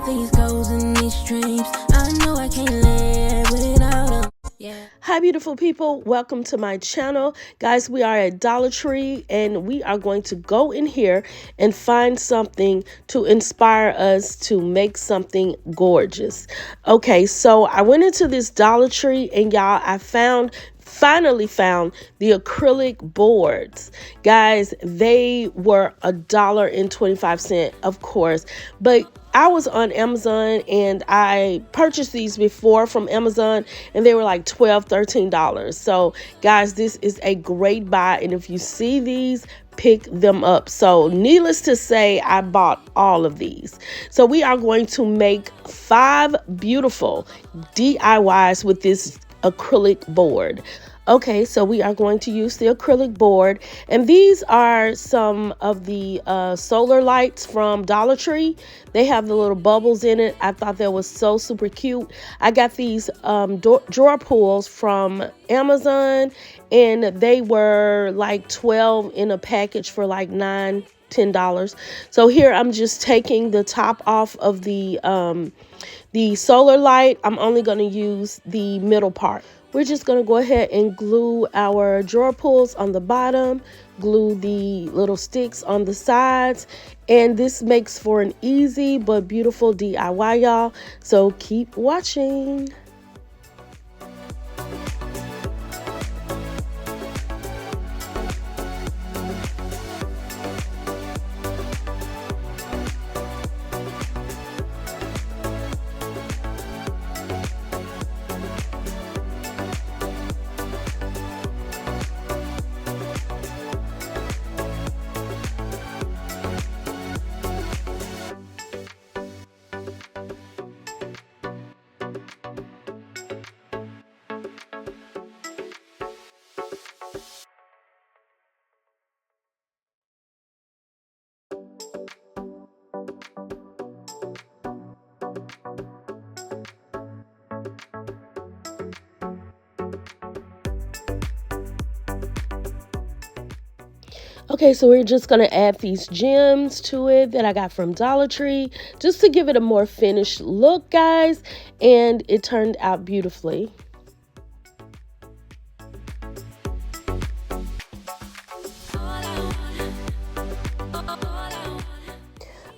these goals and these dreams. I know I can't live without them. Yeah. Hi beautiful people, welcome to my channel. Guys, we are at Dollar Tree and we are going to go in here and find something to inspire us to make something gorgeous. Okay, so I went into this Dollar Tree and y'all, I finally found the acrylic boards. Guys, they were $1.25, of course, but I was on Amazon and I purchased these before from Amazon and they were like $12-13. So guys, this is a great buy, and if you see these, pick them up. So needless to say, I bought all of these. So we are going to make 5 beautiful DIYs with this acrylic board. Okay, so we are going to use the acrylic board, and these are some of the solar lights from Dollar Tree. They have the little bubbles in it. I thought that was so super cute. I got these drawer pulls from Amazon, and they were like 12 in a package for like $9-10. So here I'm just taking the top off of the solar light. I'm only going to use the middle part. We're just going to go ahead and glue our drawer pulls on the bottom, glue the little sticks on the sides, and this makes for an easy but beautiful DIY, y'all. So keep watching. Okay, so we're just going to add these gems to it that I got from Dollar Tree just to give it a more finished look, guys, and it turned out beautifully.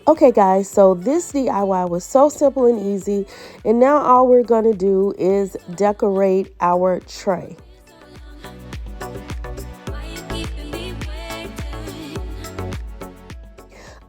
Okay guys, so this DIY was so simple and easy, and now all we're going to do is decorate our tray.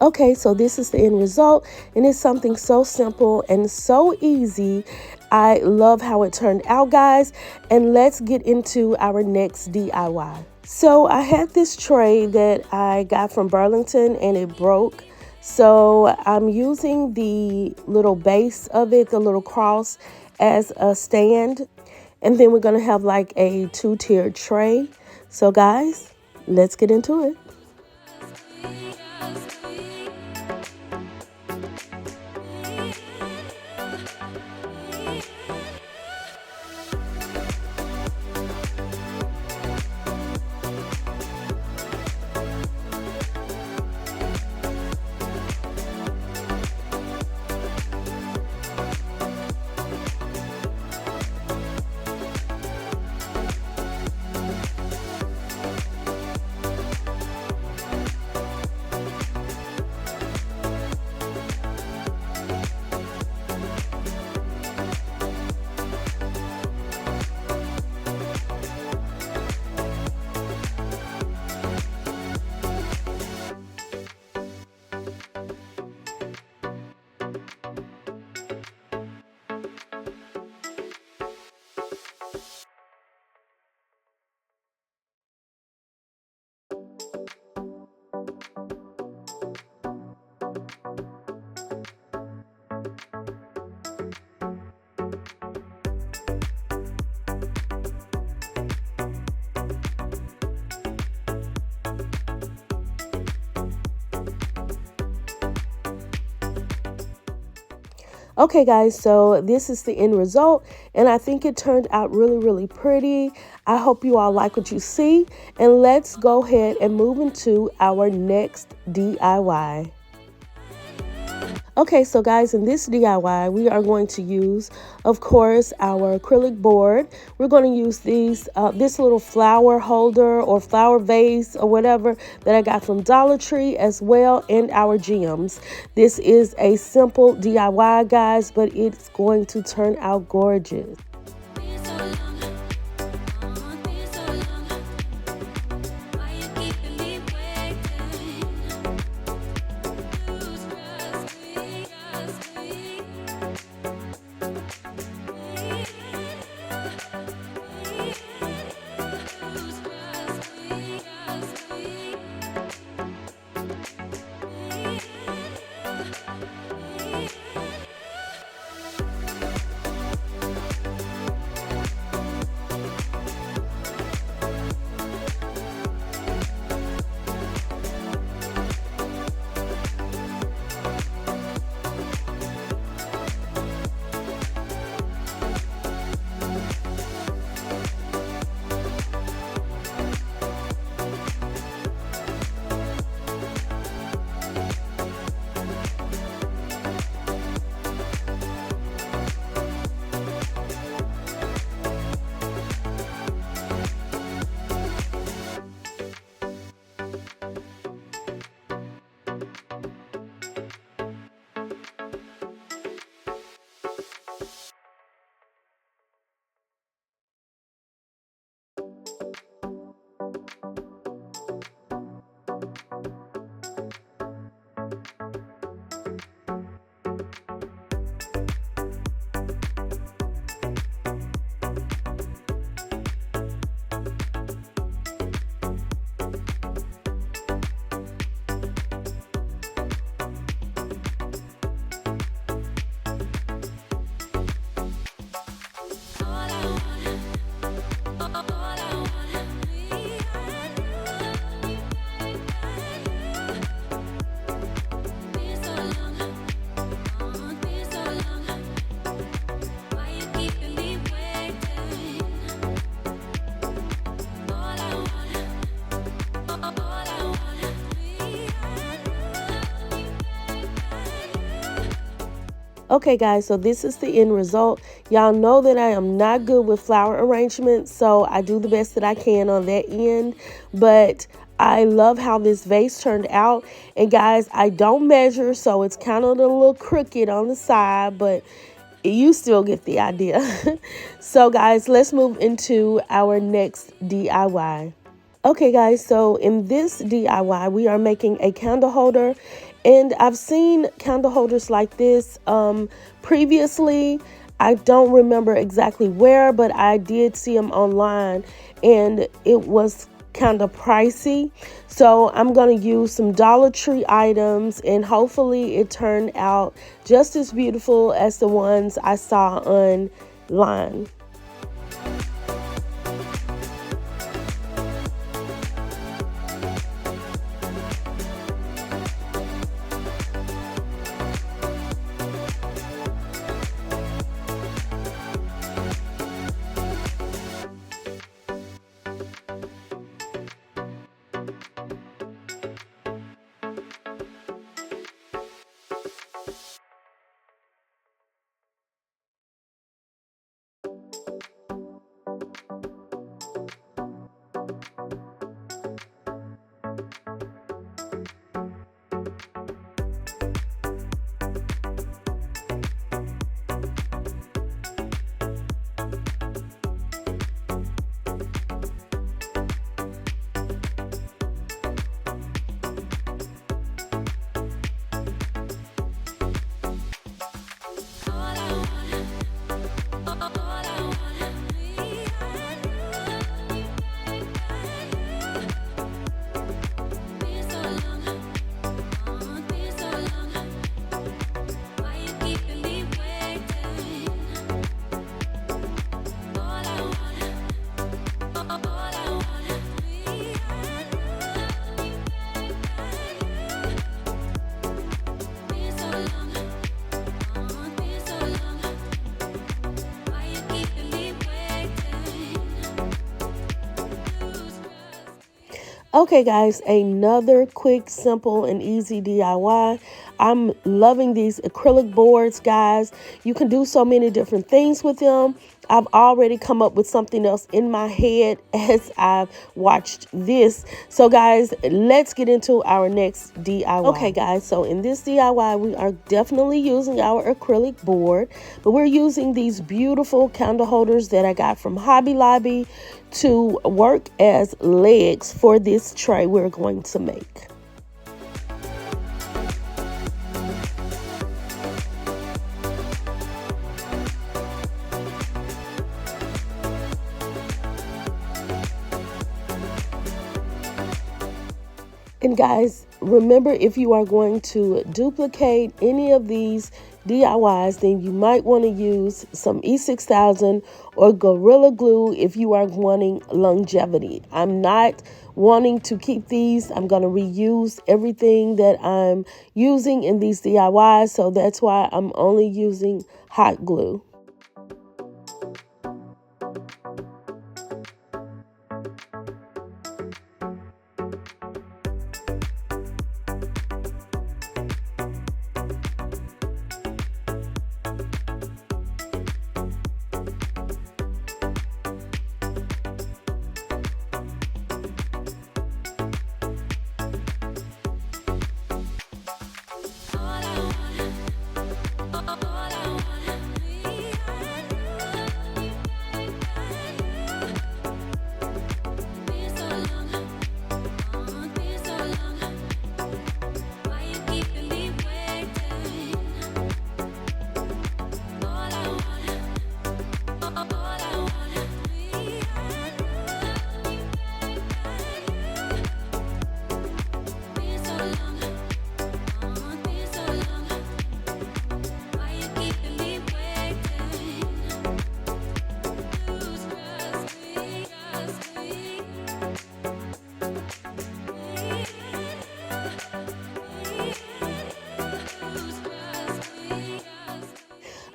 Okay, so this is the end result, and it's something so simple and so easy. I love how it turned out, guys, and let's get into our next DIY. So I had this tray that I got from Burlington and it broke. So I'm using the little base of it, the little cross, as a stand. And then we're going to have like a 2-tiered tray. So guys, let's get into it. Okay guys, so this is the end result, and I think it turned out really pretty. I hope you all like what you see, and let's go ahead and move into our next DIY. Okay, so guys, in this DIY, we are going to use, of course, our acrylic board. We're going to use this little flower holder or flower vase or whatever that I got from Dollar Tree, as well, and our gems. This is a simple DIY, guys, but it's going to turn out gorgeous. Okay, guys, so this is the end result. Y'all know that I am not good with flower arrangements, so I do the best that I can on that end. But I love how this vase turned out. And guys, I don't measure, so it's kind of a little crooked on the side, but you still get the idea. So guys, let's move into our next DIY. Okay guys, so in this DIY, we are making a candle holder, and I've seen candle holders like this previously. I don't remember exactly where, but I did see them online, and it was kind of pricey. So I'm going to use some Dollar Tree items, and hopefully it turned out just as beautiful as the ones I saw online. Okay guys, another quick, simple, and easy DIY. I'm loving these acrylic boards, guys. You can do so many different things with them. I've already come up with something else in my head as I've watched this. So guys, let's get into our next DIY. Okay guys, so in this DIY, we are definitely using our acrylic board, but we're using these beautiful candle holders that I got from Hobby Lobby to work as legs for this tray we're going to make. And guys, remember, if you are going to duplicate any of these DIYs, then you might want to use some E6000 or Gorilla Glue if you are wanting longevity. I'm not wanting to keep these. I'm going to reuse everything that I'm using in these DIYs, so that's why I'm only using hot glue.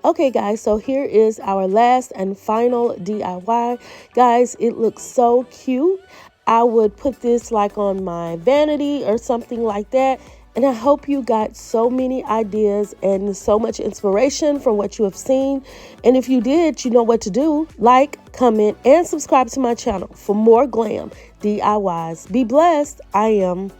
Okay guys, so here is our last and final DIY. Guys, it looks so cute. I would put this like on my vanity or something like that. And I hope you got so many ideas and so much inspiration from what you have seen. And if you did, you know what to do. Like, comment, and subscribe to my channel for more glam DIYs. Be blessed. I am.